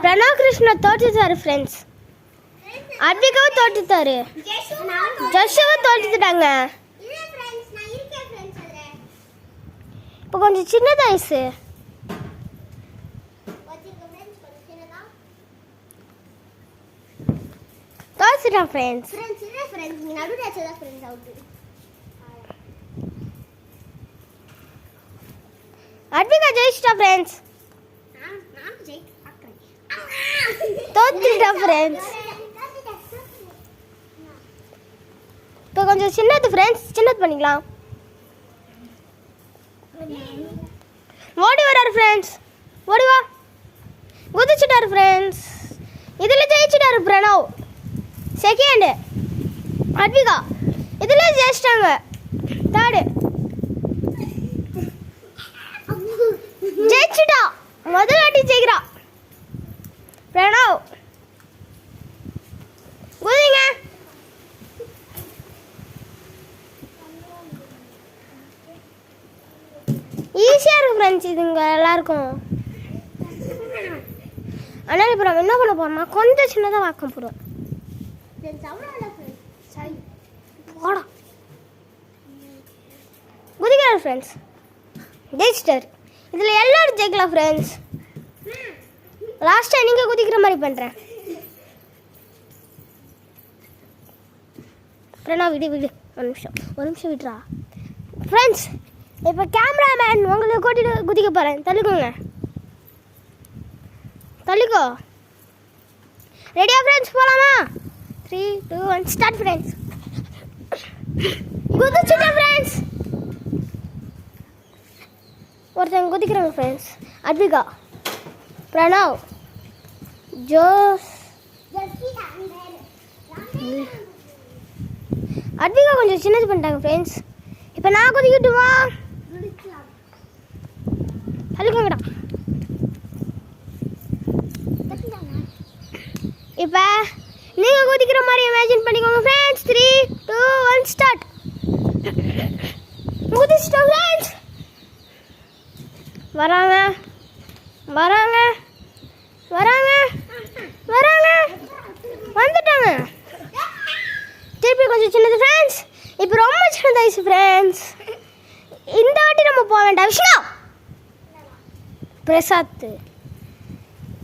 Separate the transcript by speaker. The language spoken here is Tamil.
Speaker 1: பிரணவ் கிருஷ்ணா தோற்றுட்டாரு ஃப்ரெண்ட்ஸ். அத்விகாவும் தோற்றுட்டாரு. ஜஷுவும் தோற்றுட்டாங்க. இப்போ கொஞ்சம் சின்னதா ஐஸு தோற்றுட்டான் ஃப்ரெண்ட்ஸ். அத்விகா ஜெயிச்சிட்டா ஃப்ரெண்ட்ஸ். தோத்துட்டா ஃப்ரெண்ட்ஸ். இப்போ கொஞ்சம் சின்னது ஃப்ரெண்ட்ஸ், சின்னது பண்ணிக்கலாம். ஓடி வராரு ஃப்ரெண்ட்ஸ், ஓடி வா. குதிச்சுட்டாரு ஃப்ரெண்ட்ஸ். இதில் ஜெயிச்சிட்டாரு பிரணவ். செகண்டு அத்விகா. இதில் ஜெயிச்சிட்டாங்க. தேர்டு ஜெயிச்சுட்டா. முதல் வாட்டி ஜெயிக்கிறா பிரணவ். குதிங்க. ஈஸியாக இருக்கும் ஃப்ரெண்ட்ஸ் இதுங்க எல்லாருக்கும். ஆனால் இப்போ நம்ம என்ன பண்ண போகிறோம்னா கொஞ்சம் சின்னதாக வாக்க போகிறோம். குதிக்கிறார் ஃப்ரெண்ட்ஸ். ஜெயிச்சிட்டார். இதில் எல்லாரும் ஜெயிக்கலாம் ஃப்ரெண்ட்ஸ். லாஸ்ட்டாக நீங்கள் குதிக்கிற மாதிரி பண்ணுறேன். பிரணவ் விடு விடு, ஒரு நிமிஷம் விடுறா ஃப்ரெண்ட்ஸ். இப்போ கேமராமேன் உங்களை கூட்டிட்டு குதிக்க போகிறேன். தள்ளிக்கோங்க, தள்ளிக்கோ. ரெடியா ஃப்ரெண்ட்ஸ்? போகலாமா? 3, 2, 1 ஸ்டார்ட் ஃப்ரெண்ட்ஸ். குதிச்சுட்டேன் ஃப்ரெண்ட்ஸ். ஒருத்தங்க குதிக்கிறாங்க ஃப்ரெண்ட்ஸ். அத்விகா, பிரணவ், ஜோஸ். அத்விகா கொஞ்சம் சின்னது பண்ணிட்டாங்க ஃப்ரெண்ட்ஸ். இப்போ நான் குதிக்கட்டுமா? தள்ளிக்கோங்கடா. இப்போ நீங்கள் குதிக்கிற மாதிரி இமேஜின் பண்ணிக்கோங்க ஃப்ரெண்ட்ஸ். 3, 2, 1 ஸ்டார்ட். குதிச்சிட்டோம் ஃப்ரெண்ட்ஸ். வராங்க வராங்க வராங்க வராங்க, வந்துட்டாங்க. திருப்பி கொஞ்சம் சின்னது ஃப்ரெண்ட்ஸ். இப்போ ரொம்ப சின்னதாயிடுச்சு ஃப்ரெண்ட்ஸ். இந்த வாட்டி நம்ம போக வேண்டாம். விஷ்ணு, பிரசாத்.